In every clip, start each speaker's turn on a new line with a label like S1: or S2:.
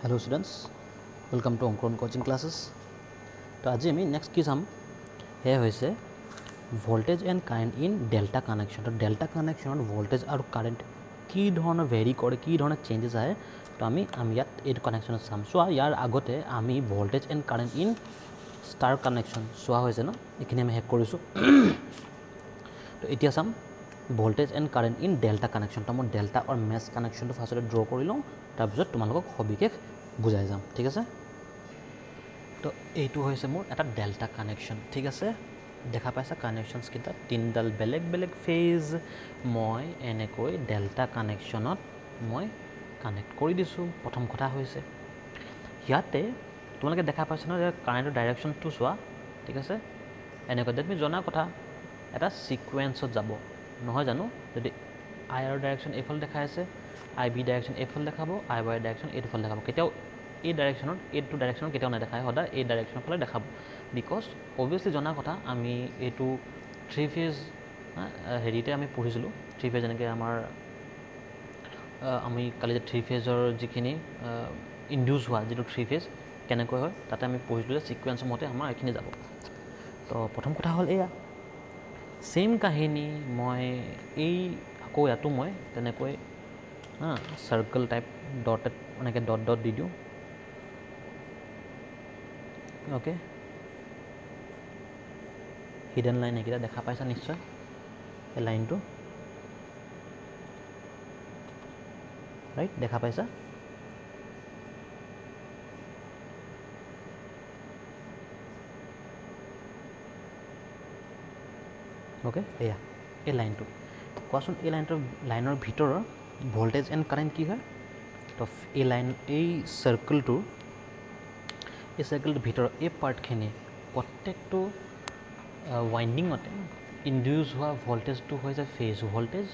S1: Hello students, welcome to Onkoron coaching classes. তো আজি আমি নেক্সট কি চাম সেয়া হৈছে voltage and current in delta connection. তো ডেল্টা কানেকশ্যনত ভোল্টেজ আৰু কাৰেণ্ট কি ধৰণৰ ভেৰি কৰে, কি ধৰণৰ চেঞ্জেছ আহে, তো আমি ইয়াত এইটো কানেকশ্যনত চাম। চোৱা, ইয়াৰ আগতে আমি voltage and current in star connection চোৱা হৈছে ন, এইখিনি আমি শেষ কৰিছোঁ। তো এতিয়া চাম voltage and current in delta connection. তো মই ডেল্টা আৰু মেছ কানেকশ্যনটো ফাৰ্ষ্টতে ড্ৰ কৰি লওঁ, তাৰপিছত তোমালোকক সবিশেষ বুজাই যাম, ঠিক আছে। তো এইটো হৈছে মোৰ এটা ডেল্টা কানেকশ্যন, ঠিক আছে। দেখা পাইছা কানেকশ্যনছকেইটা তিনিডাল বেলেগ বেলেগ ফেজ মই এনেকৈ ডেল্টা কানেকশ্যনত মই কানেক্ট কৰি দিছোঁ। প্ৰথম কথা হৈছে ইয়াতে তোমালোকে দেখা পাইছা ন, যে কাৰেণ্টৰ ডাইৰেকশ্যনটো চোৱা, ঠিক আছে। এনেকৈ তুমি জনা কথা এটা ছিকুৱেঞ্চত যাব নহয় জানো। যদি আই আৰ ডাইৰেকশ্যন এইফালে দেখাই আছে, আই বি ডাইৰেকশ্যন এইফালে দেখাব, আই ৱাই ডাইৰেকশ্যন এইটোফালে দেখাব। কেতিয়াও এই ডাইৰেকশ্যনত এইটো ডাইৰেকশ্যনত কেতিয়াও নেদেখায়, সদায় এই ডাইৰেকশ্যনৰ ফালে দেখাব। বিকজ অভিয়াছলি জনা কথা আমি এইটো থ্ৰী ফেজ হেৰিতে আমি পঢ়িছিলোঁ। থ্ৰী ফেজ যেনেকৈ আমাৰ আমি কালি যে থ্ৰী ফেজৰ যিখিনি ইনডিউচ হোৱা যিটো থ্ৰী ফেজ কেনেকৈ হয় তাতে আমি পঢ়িছিলোঁ যে ছিকুৱেঞ্চৰ মতে আমাৰ এইখিনি যাব। তো প্ৰথম কথা হ'ল এয়া ছেইম কাহিনী মই এই আকৌ ইয়াতো মই তেনেকৈ চাৰ্কল টাইপ ডটেড এনেকৈ ডট ডট দি দিওঁ। অ'কে, হিডেন লাইন এইকেইটা দেখা পাইছা নিশ্চয়, এই লাইনটো ৰাইট দেখা পাইছা। অ'কে, এয়া এই লাইনটো কোৱাচোন, এই লাইনৰ ভিতৰৰ ভোল্টেজ এণ্ড কাৰেণ্ট কি হয়। তো এই এই চাৰ্কলটোৰ ভিতৰৰ এই পাৰ্টখিনি প্ৰত্যেকটো ৱাইণ্ডিঙতে ইনডিউচ হোৱা ভোল্টেজটো হৈছে ফেজ ভোল্টেজ,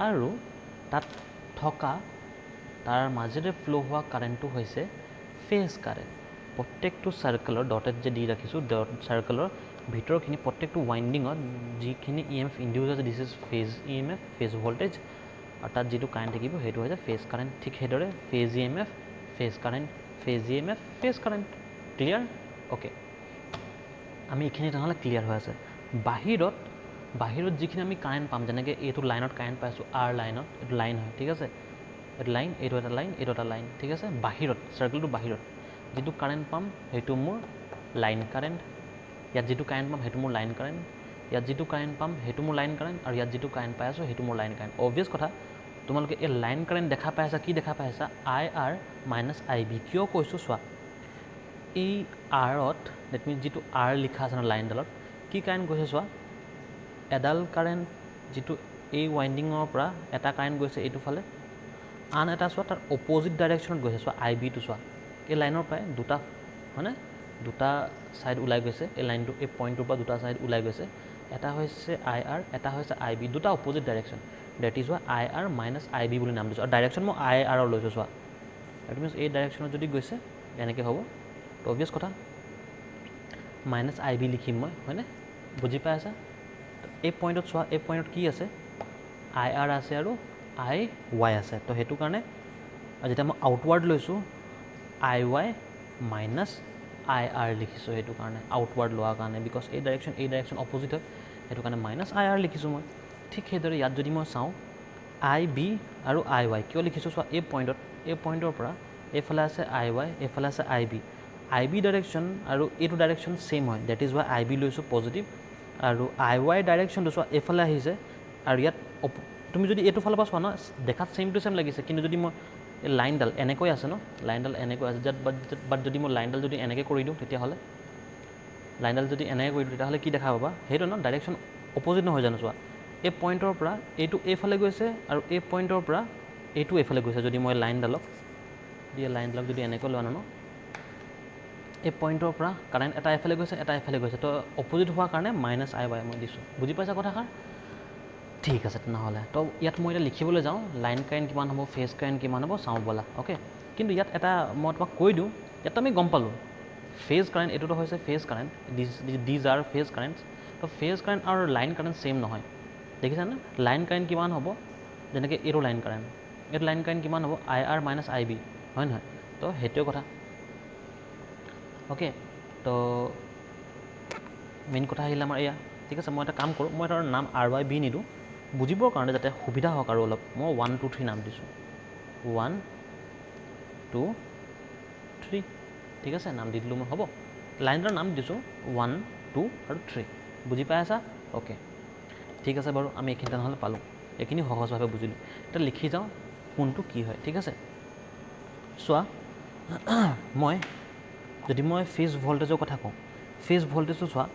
S1: আৰু তাত থকা তাৰ মাজেৰে ফ্ল' হোৱা কাৰেণ্টটো হৈছে ফেজ কাৰেণ্ট। প্ৰত্যেকটো চাৰ্কলৰ ডটেড যে দি ৰাখিছোঁ, চাৰ্কলৰ ভিতৰৰখিনি প্ৰত্যেকটো ৱাইণ্ডিঙত যিখিনি ই এম এফ ইনডিউচ হৈছে, this is phase E M F, phase voltage, আৰু তাত যিটো কাৰেণ্ট থাকিব সেইটো হৈছে ফেজ কাৰেণ্ট। ঠিক সেইদৰে phase E M F, phase current, phase E M F, phase current. Clear? Okay, আমি এইখিনি তেনেহ'লে ক্লিয়াৰ হৈ আছে। বাহিৰত যিখিনি আমি কাৰেণ্ট পাম, যেনেকৈ এইটো লাইনত কাৰেণ্ট পাইছোঁ, আৰ লাইনত, এইটো লাইন হয়, ঠিক আছে। এইটো লাইন, এইটো এটা লাইন, এইটো এটা লাইন, ঠিক আছে। বাহিৰত চাৰ্কলটো বাহিৰত যিটো কাৰেণ্ট পাম সেইটো মোৰ লাইন কাৰেণ্ট, ইয়াত যিটো কাৰেণ্ট পাম সেইটো মোৰ লাইন কাৰেণ্ট, ইয়াত যিটো কাৰেণ্ট পাম সেইটো মোৰ লাইন কাৰেণ্ট, আৰু ইয়াত যিটো কাৰেণ্ট পাই আছোঁ সেইটো মোৰ লাইন কাৰেণ্ট। অবভিয়াছ কথা, তোমালোকে এই লাইন কাৰেণ্ট দেখা পাই আছা, কি দেখা পাই আছা, I R minus I B. কিয় কৈছোঁ চোৱা, এই আৰত ডেট মিনছ যিটো আৰ লিখা আছে ন লাইনডালত, কি কাৰেণ্ট গৈছে চোৱা, এডাল কাৰেণ্ট যিটো এই ৱাইণ্ডিঙৰ পৰা এটা কাৰেণ্ট গৈছে এইটো ফালে, আন এটা চোৱা তাৰ অপ'জিট ডাইৰেকশ্যনত গৈছে। চোৱা আই বিটো চোৱা, এই লাইনৰ পৰাই দুটা হয়নে, দুটা ছাইড ওলাই গৈছে। এই লাইনটো এই পইণ্টটোৰ পৰা দুটা ছাইড ওলাই গৈছে, এটা হৈছে আই আৰ, এটা হৈছে আই বি, দুটা অপ'জিট ডাইৰেকশ্যন। ডেট ইজ হোৱা I R minus I B বুলি নাম দিছোঁ, আৰু ডাইৰেকশ্যন মই আই আৰৰ লৈছোঁ। চোৱা ডেট মিনছ এই ডাইৰেকশ্যনত যদি গৈছে এনেকৈ হ'ব। তো অবভিয়াছ কথা মাইনাছ আই বি লিখিম মই, হয়নে, বুজি পাই আছা। এই পইণ্টত চোৱা, এই পইণ্টত কি আছে, আই আৰ আছে আৰু আই ৱাই আছে। তো সেইটো কাৰণে যেতিয়া মই আউটৱাৰ্ড লৈছোঁ আই ৱাই মাইনাছ আই আৰ লিখিছোঁ, সেইটো কাৰণে আউটৱাৰ্ড লোৱাৰ কাৰণে, বিকজ এই ডাইৰেকশ্যন অপ'জিট হয়, সেইটো কাৰণে মাইনাছ আই আৰ লিখিছোঁ মই। ঠিক সেইদৰে ইয়াত যদি মই চাওঁ আই বি আৰু আই ৱাই কিয় লিখিছোঁ চোৱা, এই পইণ্টৰ পৰা এইফালে আছে আই ৱাই, এইফালে আছে I B. I B direction আৰু এইটো ডাইৰেকশ্যন ছেইম হয়, that is Y I B লৈছোঁ পজিটিভ, আৰু আই ৱাই ডাইৰেকশ্যনটো চোৱা এইফালে আহিছে, আৰু ইয়াত তুমি যদি এইটো ফালৰ পৰা চোৱা ন, দেখাত ছেইম টু ছেইম লাগিছে, কিন্তু যদি মই এই লাইনডাল এনেকৈ আছে ন, লাইনডাল এনেকৈ আছে, বাট যদি মই লাইনডাল যদি এনেকৈ কৰি দিওঁ তেতিয়াহ'লে কি দেখা পাবা, সেইটো ন ডাইৰেকশ্যন অপ'জিট নহয় জানো। চোৱা এই পইণ্টৰ পৰা এইটো এইফালে গৈছে, আৰু এই পইণ্টৰ পৰা এইটো এইফালে গৈছে। যদি মই লাইনডালক যদি এনেকৈ লোৱা ন, এই পইণ্টৰ পৰা কাৰেণ্ট এটা এফালে গৈছে, এটা এফালে গৈছে, তো অপ'জিট হোৱাৰ কাৰণে মাইনাছ আই ৱাই মই দিছোঁ। বুজি পাইছা কথাষাৰ? ঠিক আছে তেনেহ'লে। তো ইয়াত মই এতিয়া লিখিবলৈ যাওঁ লাইন কাৰেণ্ট কিমান হ'ব, ফেজ কাৰেণ্ট কিমান হ'ব চাওঁ ব'লা। অ'কে, কিন্তু ইয়াত এটা মই তোমাক কৈ দিওঁ, ইয়াত আমি গম পালোঁ ফেজ কাৰেণ্ট এইটোতো হৈছে phase current, these are phase current. তো ফেজ কাৰেণ্ট আৰু লাইন কাৰেণ্ট ছেইম নহয়, দেখিছানে। লাইন কাৰেণ্ট কিমান হ'ব, যেনেকৈ এইটো লাইন কাৰেণ্ট কিমান হ'ব, I R minus I B, হয় নহয়। তো সেইটোৱে কথা অ'কে তো মেইন কথা আহিলে আমাৰ এয়া ঠিক আছে মই এটা কাম কৰোঁ মই তাৰ নাম RYB নিদিওঁ বুজিবৰ কাৰণে যাতে সুবিধা হওক আৰু অলপ মই 1 2 3 নাম দিছোঁ 1 2 3 ঠিক আছে নাম দি দিলোঁ মই হ'ব লাইনৰ নাম দিছোঁ 1 2 আৰু 3 বুজি পাই আছা অ'কে ঠিক আছে বাৰু আমি এইখিনি তেনেহ'লে পালোঁ এইখিনি সহজভাৱে বুজিলোঁ এতিয়া লিখি যাওঁ কোনটো কি হয় ঠিক আছে চোৱা যদি মই ফেজ ভল্টেজৰ কথা কওঁ ফেজ ভল্টেজটো চোৱা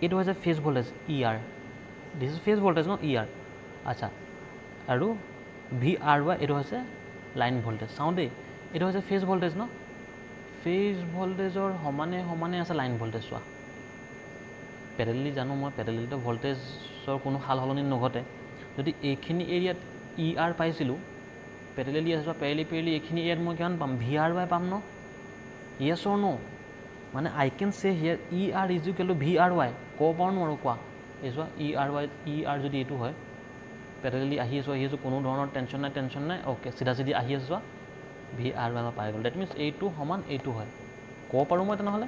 S1: এইটো হৈছে phase voltage ER this is phase voltage ন ER আচ্ছা আৰু VRY এইটো হৈছে লাইন ভল্টেজ চাওঁ দেই এইটো হৈছে ফেজ ভল্টেজ ন ফেজ ভল্টেজৰ সমানে আছে লাইন ভল্টেজ চোৱা পেৰেলেলি জানো মই পেৰেলেলিটো ভল্টেজৰ কোনো সাল সলনি নঘটে যদি এইখিনি এৰিয়াত ER পাইছিলোঁ পেৰেলেলি আছে চোৱা পেৰেলি এইখিনি এৰিয়াত মই কিমান পাম VRY পাম ন য়েছ অৰ ন মানে আই কেন চে হিয়াৰ ER is equal to VRY ক'ব পাৰোঁ নোৱাৰোঁ কোৱা এই চোৱা ER যদি এইটো হয় পেৰেলেলি আহি আছোঁ কোনো ধৰণৰ টেনশ্যন নাই অ'কে চিধা আহি আছোঁ চোৱা VRY মই পাই গ'লোঁ ডেট মিনছ এইটো সমান এইটো হয় ক'ব পাৰোঁ মই তেনেহ'লে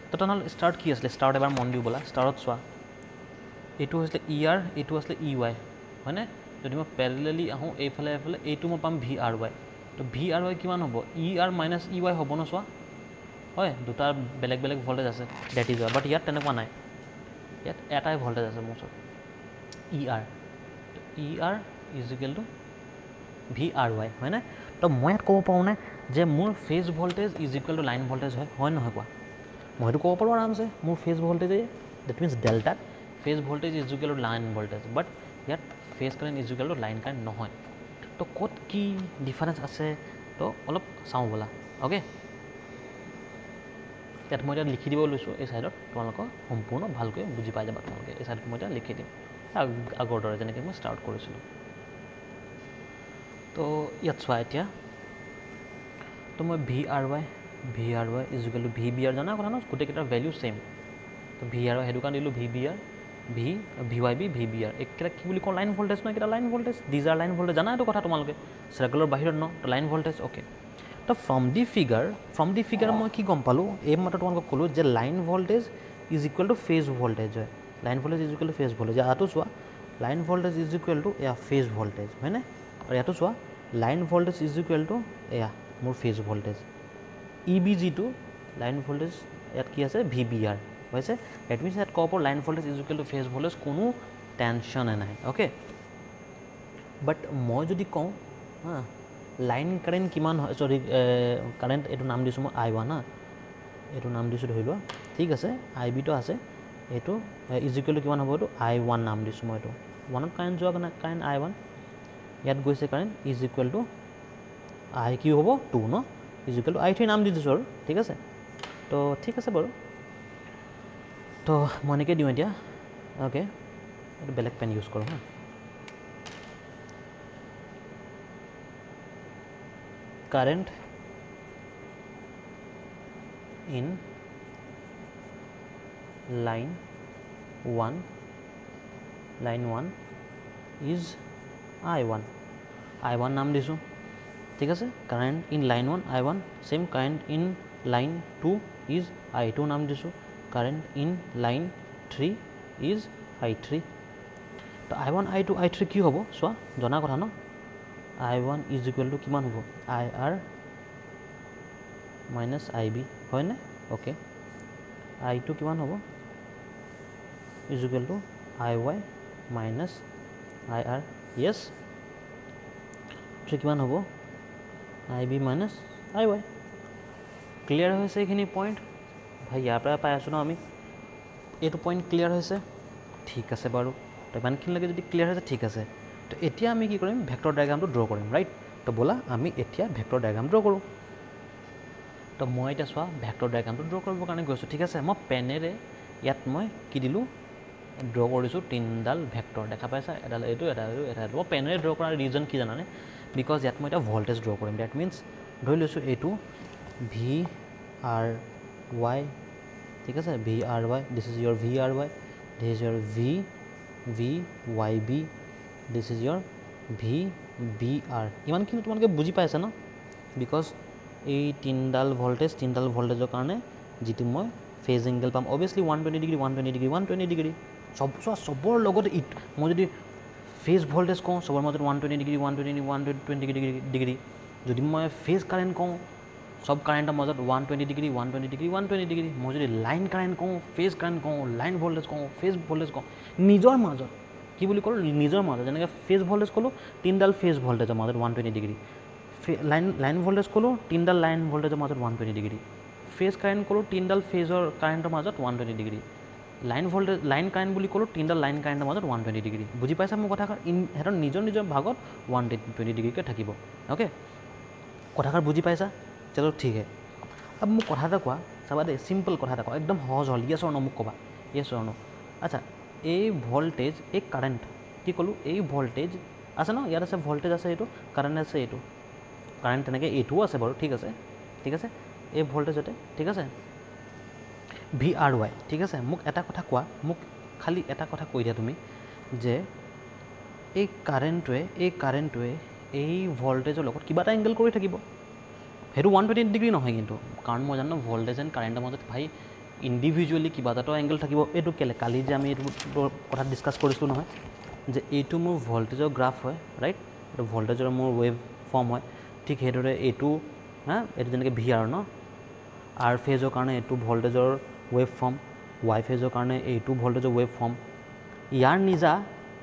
S1: তো তেনেহ'লে ষ্টাৰ্ট কি আছিলে ষ্টাৰ্ট এবাৰ মন দিওঁ ব'লা ষ্টাৰ্টত চোৱা এইটো হৈছিলে ER এইটো আছিলে EY হয়নে যদি মই পেৰেলেলি আহোঁ এইফালে এইটো মই পাম VRY তো VRY কিমান হ'ব ER মাইনাছ EY হ'ব ন চোৱা হয় দুটা বেলেগ ভল্টেজ আছে ডেট ইজ বাট ইয়াত তেনেকুৱা নাই ইয়াত এটাই ভল্টেজ আছে মোৰ ওচৰত ER is equal to VRY হয়নে তো মই ইয়াত ক'ব পাৰোঁনে যে মোৰ phase voltage is equal to line voltage হয় নহয় কোৱা মই সেইটো ক'ব পাৰোঁ আৰামছে মোৰ ফেজ ভল্টেজেই ডেট মিনছ ডেল্টাত phase voltage is equal to line voltage but ইয়াত phase current is equal to line current নহয় তো ক'ত কি ডিফাৰেঞ্চ আছে তো অলপ চাওঁ ব'লা অ'কে ইয়াত মই এতিয়া লিখি দিব লৈছোঁ এই ছাইডত তোমালোকক সম্পূৰ্ণ ভালকৈ বুজি পাই যাবা তোমালোকে এই ছাইডত মই এতিয়া লিখি দিম আগৰ দৰে যেনেকৈ মই ষ্টাৰ্ট কৰিছিলোঁ তো ইয়াত চোৱা এতিয়া তো মই VRY is equal two VBR জানা কথা ন গোটেইকেইটাৰ ভেলিউ ছেইম তো VRY সেইটো কাৰণে দিলোঁ VBR VYB VBR এইকেইটা কি বুলি কওঁ লাইন ভল্টেজ ন এইকেইটা line voltage these are line voltage জানা এইটো কথা তোমালোকে চাৰ্কেলৰ বাহিৰত ন তো লাইন ভল্টেজ অ'কে তো ফ্ৰম দি ফিগাৰ মই কি গম পালোঁ এই মাত্ৰ তোমালোকক ক'লোঁ যে line voltage is equal to phase voltage হয় line voltage is equal to phase voltage ইয়াতো চোৱা line voltage is equal to এয়া ফেজ ভল্টেজ হয়নে আৰু ইয়াতো চোৱা line voltage is equal to এয়া মোৰ phase voltage EBG2 line voltage ইয়াত কি আছে VBR হৈছে ডেট মিনছ ইয়াত ক'ব পাৰোঁ line voltage is equal to phase voltage কোনো টেনশ্যনে নাই অ'কে বাট মই যদি কওঁ হা লাইন কাৰেণ্ট কিমান হয় কাৰেণ্ট এইটো নাম দিছোঁ মই I1 হা এইটো নাম দিছোঁ ধৰি লোৱা ঠিক আছে IB টো আছে এইটো ইজ ইকুৱেল টু কিমান হ'ব এইটো I1 নাম দিছোঁ মই এইটো 1ত কাৰেণ্ট যোৱা কাৰেণ্ট I1 ইয়াত গৈছে current is equal two I কি হ'ব 2 ন ইজ ইকুৱেল টু I3 নাম দি দিছোঁ আৰু ঠিক আছে তো ঠিক আছে বাৰু তো মই এনেকৈ দিওঁ এতিয়া অ'কে এইটো বেলেগ পেন ইউজ কৰোঁ হা current in line 1 is I1 নাম দিছোঁ ঠিক আছে current in line 1 I1 same current in line 2 is I2 নাম দিছোঁ current in line 3 is I3 তো I1 I2 I3 কি হ'ব চোৱা জনা কথা ন I1 ইজ ইকুৱেল টু কিমান হ'ব IR মাইনাছ IB হয়নে অ'কে I2 কিমান হ'ব is equal two IY minus IR য়েছ 3 কিমান হ'ব IB মাইনাছ IY ক্লিয়াৰ হৈছে এইখিনি পইণ্ট ভাই ইয়াৰ পৰা পাই আছোঁ ন আমি এইটো পইণ্ট ক্লিয়াৰ হৈছে ঠিক আছে বাৰু তো ইমানখিনিলৈকে যদি ক্লিয়াৰ হৈছে ঠিক আছে তো এতিয়া আমি কি কৰিম ভেক্টৰ ডায়েগ্ৰামটো ড্ৰ কৰিম ৰাইট তো ব'লা আমি এতিয়া ভেক্টৰ ডায়েগ্ৰাম ড্ৰ কৰোঁ তো মই এতিয়া চোৱা ভেক্টৰ ডায়েগ্ৰামটো ড্ৰ কৰিবৰ কাৰণে গৈছোঁ ঠিক আছে মই পেনেৰে ইয়াত মই কি দিলোঁ ড্ৰ কৰিছোঁ 3ডাল ভেক্টৰ দেখা পাইছা এডাল এইটো মই পেনেৰে ড্ৰ কৰাৰ ৰিজন কি জানানে বিকজ ইয়াত মই এতিয়া ভল্টেজ ড্ৰ কৰিম ডেট মিনছ ধৰি লৈছোঁ এইটো VRY ঠিক আছে VRY দিছ ইজ ইয়ৰ VRY দিছ ইজ ইয়ৰ VYB দিছ ইজ ইয়ৰ VBR ইমানখিনি তোমালোকে বুজি পাইছা ন বিকজ এই তিনিডাল ভল্টেজৰ কাৰণে যিটো মই ফেজ এংগেল পাম অভিয়াছলি 120 ডিগ্ৰী 120 ডিগ্ৰী 120 ডিগ্ৰী চবৰ লগতে মই যদি ফেজ ভল্টেজ কওঁ চবৰ মাজত 120 ডিগ্ৰী 120 ডিগ্ৰী যদি মই ফেজ কাৰেণ্ট কওঁ সব কাৰেণ্টৰ মাজত 120 ডিগ্ৰী 120 ডিগ্ৰী 120 ডিগ্ৰী মই যদি লাইন কাৰেণ্ট কওঁ ফেজ কাৰেণ্ট কওঁ লাইন ভল্টেজ কওঁ ফেজ ভল্টেজ কওঁ নিজৰ মাজত কি বুলি ক'লোঁ নিজৰ মাজত যেনেকৈ ফেজ ভল্টেজ ক'লোঁ তিনিডাল ফেজ ভল্টেজৰ মাজত 120 ডিগ্ৰী লাইন ভল্টেজ ক'লোঁ তিনিডাল লাইন ভল্টেজৰ মাজত 120 ডিগ্ৰী ফেজ কাৰেণ্ট ক'লোঁ তিনিডাল ফেজৰ কাৰেণ্টৰ মাজত 120 ডিগ্ৰী লাইন কাৰেণ্ট বুলি ক'লোঁ তিনিডাল লাইন কাৰেণ্টৰ মাজত 120 ডিগ্ৰী বুজি পাইছা মোৰ কথাষাৰ সিহঁতৰ নিজৰ ভাগত 120 ডিগ্ৰীকৈ থাকিব অ'কে কথাষাৰ বুজি পাইছা চলো ঠিক হে अब মোক কথা এটা কোৱা চাবা দেই চিম্পল কথা এটা কোৱা একদম সহজ হ'ল ইয়েছ অৰ ন মোক ক'বা ইয়েছ অৰ ন আচ্ছা এই ভল্টেজ এই কাৰেণ্ট কি ক'লোঁ এই ভল্টেজ আছে ন ইয়াত আছে ভল্টেজ আছে এইটো কাৰেণ্ট আছে এইটো কাৰেণ্ট তেনেকৈ এইটোও আছে বাৰু ঠিক আছে এই ভল্টেজতে ঠিক আছে VRY ঠিক আছে মোক এটা কথা কোৱা মোক খালি এটা কথা কৈ দিয়া তুমি যে এই কাৰেণ্টটোৱে এই ভল্টেজৰ লগত কিবা এটা এংগেল কৰি থাকিব সেইটো 120 ডিগ্ৰী নহয় কিন্তু কাৰণ মই জানো ভল্টেজ এণ্ড কাৰেণ্টৰ মাজত ভাই ইণ্ডিভিজুৱেলি কিবা এটা এংগেল থাকিব এইটো কেলে কালি যে আমি এইটো কথা ডিছকাছ কৰিছিলোঁ নহয় যে এইটো মোৰ ভল্টেজৰ গ্ৰাফ হয় ৰাইট এইটো ভল্টেজৰ মোৰ ৱেভ ফৰ্ম হয় ঠিক সেইদৰে এইটো এইটো যেনেকৈ VR ন আৰ ফেজৰ কাৰণে এইটো ভল্টেজৰ ৱেভ ফৰ্ম ৱাই ফেজৰ কাৰণে এইটো ভল্টেজৰ ৱেভ ফৰ্ম ইয়াৰ নিজা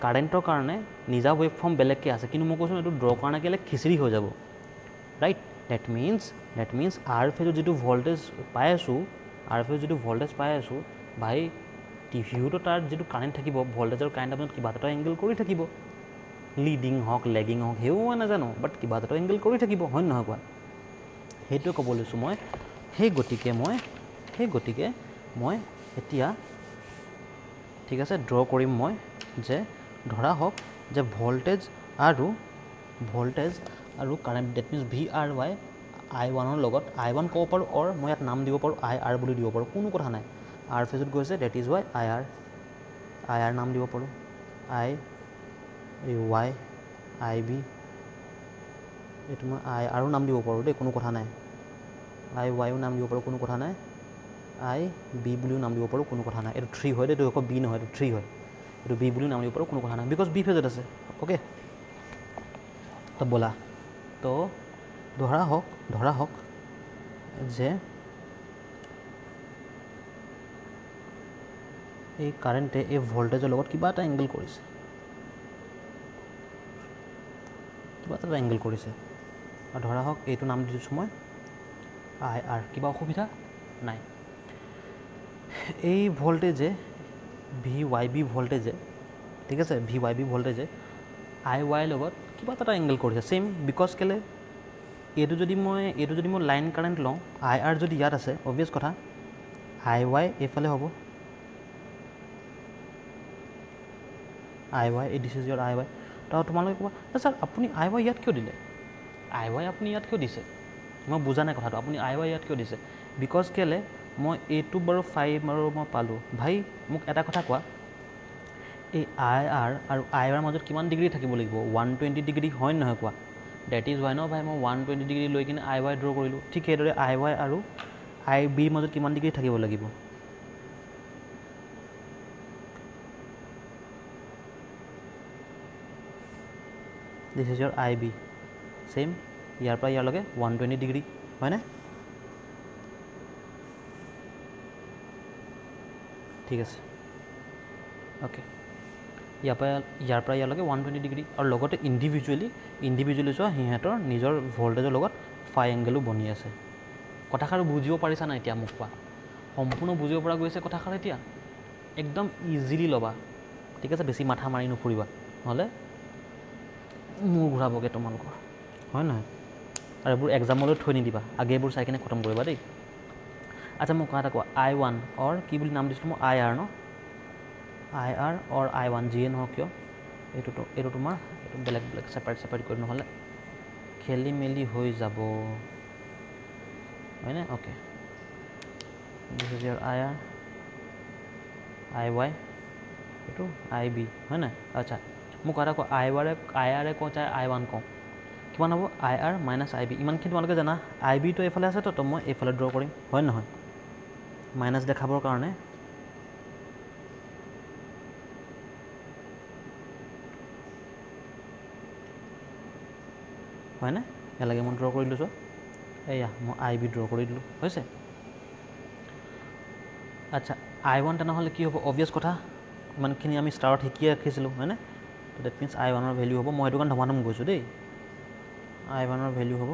S1: কাৰেণ্টৰ কাৰণে নিজা ৱেভ ফৰ্ম বেলেগকৈ আছে কিন্তু মই কৈছোঁ এইটো ড্ৰ' কাৰণে কেলে খিচিৰি হৈ যাব ৰাইট That means R ফেজত যিটো ভল্টেজ পাই আছোঁ ভাই টিভিউটো তাৰ যিটো কাৰেণ্ট থাকিব ভল্টেজৰ কাৰেণ্টৰ মাজত কিবা এটা এংগেল কৰি থাকিব লিডিং হওক লেগিং হওক সেইও মই নাজানো বাট কিবা এটা এংগেল কৰি থাকিব হয় নহয় কোৱা সেইটোৱে ক'ব লৈছোঁ মই সেই গতিকে মই এতিয়া ঠিক আছে ড্ৰ কৰিম মই যে ধৰা হওক যে ভল্টেজ আৰু কাৰেণ্ট ডেট মিনছ VRY I1ৰ লগত I1 ক'ব পাৰোঁ অৰ মই ইয়াত নাম দিব পাৰোঁ IR বুলি দিব পাৰোঁ কোনো কথা নাই আৰ ফেজত গৈছে ডেট ইজ ৱাই IR নাম দিব পাৰোঁ IY IB এইটো মই IRও নাম দিব পাৰোঁ দেই কোনো কথা নাই IYও নাম দিব পাৰোঁ কোনো কথা নাই IB বুলিও নাম দিব পাৰোঁ কোনো কথা নাই এইটো 3 হয় দেই এইটো আকৌ B নহয় এইটো 3 হয় এইটো B বুলিও নাম দিব পাৰোঁ কোনো কথা নাই বিকজ B ফেজত আছে অ'কে তো ব'লা তো ধৰা হওক যে এই কাৰেণ্টে এই ভল্টেজৰ লগত কিবা এটা এংগেল কৰিছে আৰু ধৰা হওক এইটো নাম দিছোঁ মই IR কিবা অসুবিধা নাই এই ভল্টেজে VYB ভল্টেজে ঠিক আছে VYB ভল্টেজে IY লগত কিবা এটা এংগেল কৰিছে ছেইম বিকজ কেলে এইটো যদি মই লাইন কাৰেণ্ট লওঁ IR যদি ইয়াত আছে অবভিয়াছ কথা IY এইফালে হ'ব IY এই দিছ ইজ ইয়ৰ IY তো তোমালোকে ক'বা ছাৰ আপুনি IY ইয়াত কিয় দিলে IY আপুনি ইয়াত কিয় দিছে মই বুজা নাই কথাটো আপুনি IY ইয়াত কিয় দিছে বিকজ কেলে মই এইটো বাৰু 5 আৰু মই পালোঁ ভাই মোক এটা কথা কোৱা এই IR আৰু IR মাজত কিমান ডিগ্ৰী থাকিব লাগিব 120 ডিগ্ৰী হয় নহয় কোৱা ডেট ইজ ৱাই ন ভাই মই 120 ডিগ্ৰী লৈ কিনে IY ড্ৰ' কৰিলোঁ ঠিক সেইদৰে IY আৰু IBৰ মাজত কিমান ডিগ্ৰী থাকিব লাগিব দিছ ইজ ইয়ৰ IB ছেইম ইয়াৰ পৰা ইয়াৰলৈকে 120 ডিগ্ৰী হয়নে ঠিক আছে অ'কে ইয়াৰ পৰা ইয়ালৈকে 120 ডিগ্ৰী আৰু লগতে ইণ্ডিভিজুৱেলি চোৱা সিহঁতৰ নিজৰ ভল্টেজৰ লগত ফাই এংগেলো বনি আছে কথাষাৰ বুজিব পাৰিছা নাই এতিয়া মোক কোৱা সম্পূৰ্ণ বুজিব পৰা গৈছে কথাষাৰ এতিয়া একদম ইজিলি ল'বা ঠিক আছে বেছি মাথা মাৰি নুফুৰিবা নহ'লে মূৰ ঘূৰাবগৈ তোমালোকৰ হয় নহয় আৰু এইবোৰ এক্সামলৈ থৈ নিদিবা আগে এইবোৰ চাই কিনে খতম কৰিবা দেই আচ্ছা মোক কথা এটা কোৱা I1 অৰ কি বুলি নাম দিছিলোঁ মই IR ন IR অৰ I1 যিয়ে নহওক কিয় এইটো তোমাৰ এইটো বেলেগ ছেপাৰেট কৰি নহ'লে খেলি মেলি হৈ যাব হয়নে অ'কে দিছ ইজ ইয়ৰ IR IY এইটো IB হয় নাই আচ্ছা মোক কথা কোৱা IR কওঁ চাই I1 কওঁ কিমান হ'ব I R minus I B ইমানখিনি তোমালোকে জানা আই বিটো এইফালে আছে তো মই এইফালে ড্ৰ কৰিম হয় নহয় মাইনাছ দেখাবৰ কাৰণে হয়নে এলাগে মই ড্ৰ কৰি দিছোঁ এয়া মই আই বি ড্ৰ কৰি দিলোঁ হৈছে আচ্ছা আই ওৱান তেনেহ'লে কি হ'ব অবভিয়াছ কথা ইমানখিনি আমি ষ্টাৰত শিকিয়ে ৰাখিছিলোঁ হয়নে তো ডেট মিনছ আই ওৱানৰ ভেলিউ হ'ব মই সেইটো কাৰণে ধমাধম গৈছোঁ দেই আই ওৱানৰ ভেলিউ হ'ব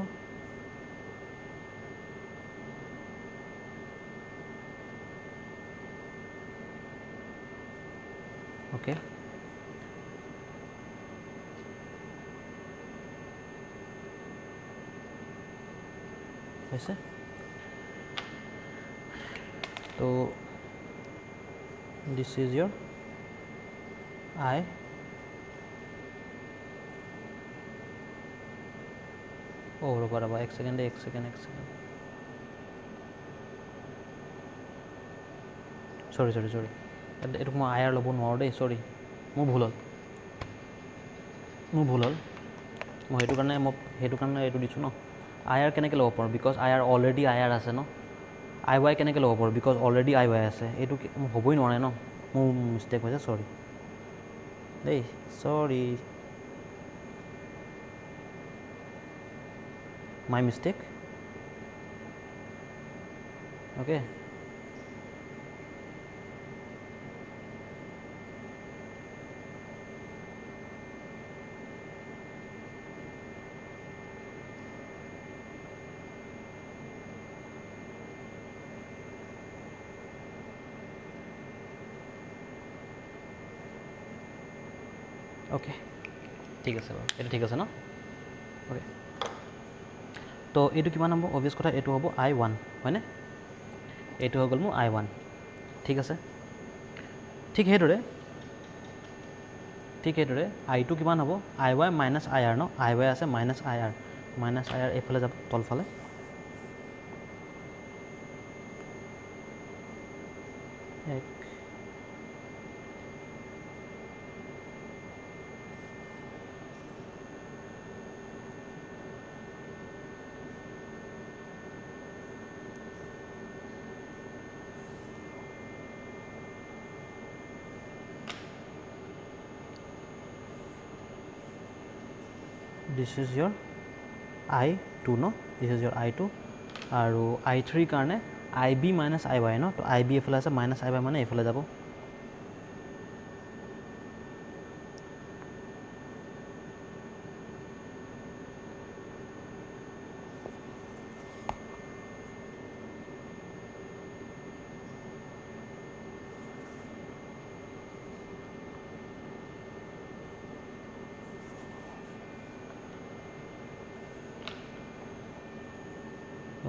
S1: অ'কে হৈছে তো দিছ ইজ ইয়ৰ আই ৰ'বা এক ছেকেণ্ড চৰি এইটোক মই আই আৰ ল'ব নোৱাৰোঁ দেই চৰি মোৰ ভুল হ'ল মই সেইটো কাৰণে এইটো দিছোঁ ন আই আৰ কেনেকৈ ল'ব পাৰোঁ because I R already I R আছে ন আই ৱাই কেনেকৈ ল'ব পাৰোঁ বিকজ অলৰেডি আই ৱাই আছে এইটো হ'বই নোৱাৰে ন মোৰ মিষ্টেক হৈছে চৰি দেই চৰি মাই মিষ্টেক অ'কে অ'কে ঠিক আছে বাৰু এইটো ঠিক আছে ন অ'কে তো এইটো কিমান হ'ব অবভিয়াছ কথা এইটো হ'ব আই ওৱান হয়নে এইটো হৈ গ'ল মোৰ আই ওৱান ঠিক আছে ঠিক সেইদৰে আইটো কিমান হ'ব I Y minus I R ন আই ৱাই আছে মাইনাছ আই আৰ এইফালে যাব তলফালে দিছ ইজ ইয়ৰ আই টু ন দিছ ইজ ইয়ৰ আই টু আৰু আই থ্ৰীৰ কাৰণে I B minus I Y ন তো আই বি এইফালে আছে মাইনাছ আই ৱাই মানে এইফালে যাব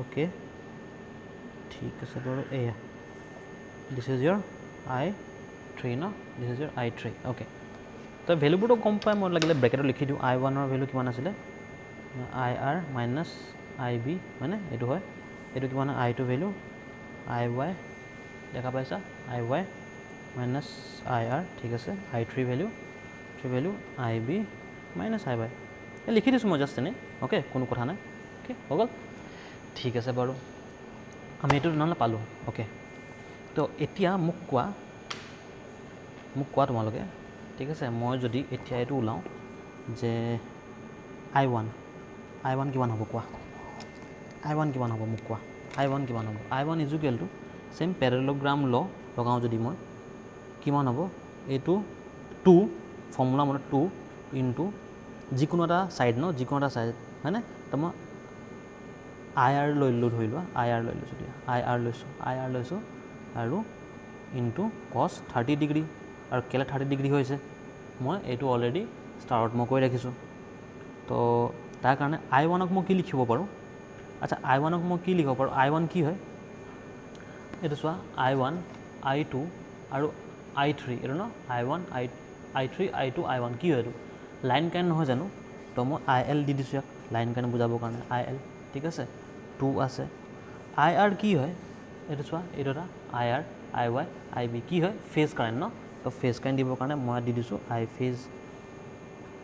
S1: অ'কে ঠিক আছে বাৰু এয়া দিছ ইজ ইয়ৰ আই থ্ৰী ন দিছ ইজ ইয়ৰ আই থ্ৰী অ'কে তই ভেলুবোৰটো গম পাই মই লাগিলে ব্ৰেকেটত লিখি দিওঁ আই ওৱানৰ ভেলু কিমান আছিলে I R minus I B হয়নে এইটো হয় এইটো কিমান I two value I Y দেখা পাইছা I Y minus I R ঠিক আছে I three value I B minus I Y এই লিখি দিছোঁ মই জাষ্ট এনেই অ'কে কোনো কথা নাই অ'কে হৈ গ'ল ঠিক আছে বাৰু আমি এইটো নহ'লে পালোঁ অ'কে তো এতিয়া মোক কোৱা তোমালোকে ঠিক আছে মই যদি এতিয়া এইটো ওলাওঁ যে আই ওৱান কিমান হ'ব কোৱা আই ওৱান কিমান হ'ব মোক কোৱা আই ওৱান ইজুকেল টু ছেইম পেৰেলগ্ৰাম লগাওঁ যদি মই কিমান হ'ব এইটো 2 ফৰ্মুলা মতে 2 ইনটু যিকোনো এটা ছাইড হয়নে তো মই আই আৰ লৈ ল'লোঁ ধৰি লোৱা আই আৰ লৈছোঁ আৰু ইনটু কছ 30 ডিগ্ৰী আৰু কেলৈ 30 ডিগ্ৰী হৈছে মই এইটো অলৰেডি ষ্টাৰত মই কৈ ৰাখিছোঁ তো তাৰ কাৰণে আই ওৱানক মই কি লিখিব পাৰোঁ আচ্ছা আই ওৱানক মই কি লিখিব পাৰোঁ আই ওৱান কি হয় এইটো চোৱা আই ওৱান আই টু আৰু আই থ্ৰী এইটো ন আই ওৱান আই থ্ৰী আই টু আই ওৱান কি হয় এইটো লাইন কাৰেণ্ট নহয় জানো তো মই আই এল দি দিছোঁ ইয়াক লাইন কাৰেণ্ট বুজাবৰ কাৰণে আই এল ঠিক আছে 2 আছে আই আৰ কি হয় এইটো চোৱা এইটো এটা I R I Y I B কি হয় ফেজ কাৰেণ্ট ন তো ফেজ কাৰেণ্ট দিবৰ কাৰণে মই দি দিছোঁ আই ফেজ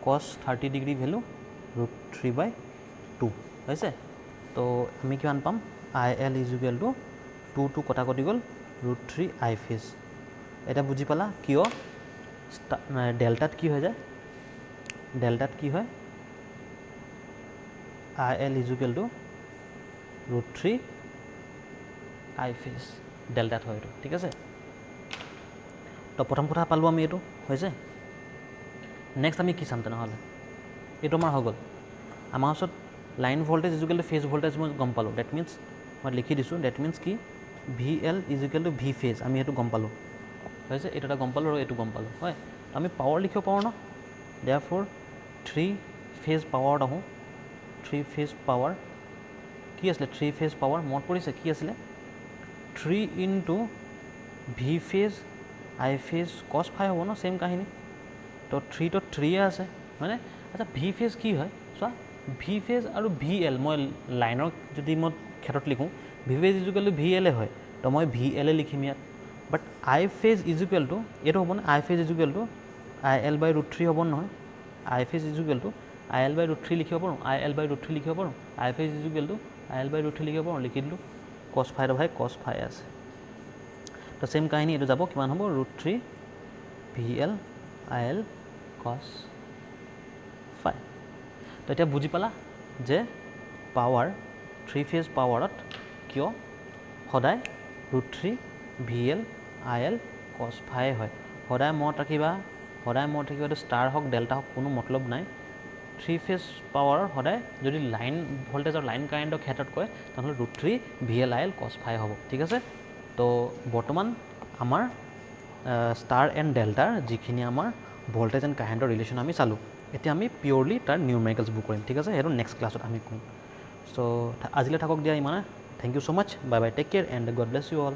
S1: কছ 30 ডিগ্ৰী ভেলু √3/2 হৈছে। তো আমি কিমান পাম IL = 2 কটা কটি গ'ল √3 I ফেজ। এটা বুজি পালা কিয় ডেল্টাত কি হৈ যায়, ডেল্টাত কি হয় IL = √3 I ফেজ ডেল্টাত হয় এইটো, ঠিক আছে। তো প্ৰথম কথা পালোঁ আমি এইটো হৈছে। নেক্সট আমি কি চাম তেনেহ'লে, এইটো আমাৰ হৈ গ'ল। আমাৰ ওচৰত লাইন ভল্টেজ = ফেজ ভল্টেজ মই গম পালোঁ, ডেট মিনছ মই লিখি দিছোঁ, ডেট মিনছ কি VL = V ফেজ, আমি সেইটো গম পালোঁ হৈছে। এইটো এটা গম পালোঁ আৰু এইটো গম পালোঁ হয়। আমি পাৱাৰ লিখিব পাৰোঁ ন, দেয়াৰফৰ 3 ফেজ পাৱাৰত আহোঁ। 3 ফেজ পাৱাৰ কি আছিলে, 3 ফেজ পাৱাৰ মনত পৰিছে কি আছিলে 3 × V phase I phase cos phi হ'ব ন, ছেইম কাহিনী। তো 3 তো 3 আছে হয়নে। আচ্ছা ভি ফেজ কি হয় চোৱা, ভি ফেজ আৰু VL মই লাইনৰ যদি মই ক্ষেত্ৰত লিখোঁ ভি ফেজ = VL হয়, তো মই VL লিখিম ইয়াত। বাট I ফেজ = এইটো হ'ব নে, I ফেজ = IL/√3 হ'ব নহয়। I ফেজ = IL/√3 লিখিব পাৰোঁ, IL/√3 লিখিব পাৰোঁ, I ফেজ = IL/√3 লিখিব পাৰোঁ, লিখি দিলোঁ। cos phi ভাই cos phi আছে। তো ছেইম কাহিনী এইটো যাব, কিমান হ'ব √3 VL IL cos phi। তো এতিয়া বুজি পালা যে পাৱাৰ 3 ফেজ পাৱাৰত কিয় সদায় √3 VL IL cos phi হয়। সদায় মনত ৰাখিবা এইটো ষ্টাৰ হওক ডেল্টা হওক কোনো মতলব নাই। 3 ফেজ পাৱাৰ সদায় যদি লাইন ভল্টেজ আৰু লাইন কাৰেণ্টৰ ক্ষেত্ৰত কয় তেনেহ'লে √3 VL IL cos phi হ'ব, ঠিক আছে। তো বৰ্তমান আমাৰ ষ্টাৰ এণ্ড ডেল্টাৰ যিখিনি আমাৰ ভল্টেজ এণ্ড কাৰেণ্টৰ ৰিলেশ্যন আমি চালোঁ। এতিয়া আমি পিয়'ৰলি তাৰ নিউমেৰিকেলছবোৰ কৰিম, ঠিক আছে। সেইটো নেক্সট ক্লাছত আমি কৰিম। চ' আজিলৈ থাকক দিয়া ইমানে। Thank you so' much, bye bye, take care and God bless you all.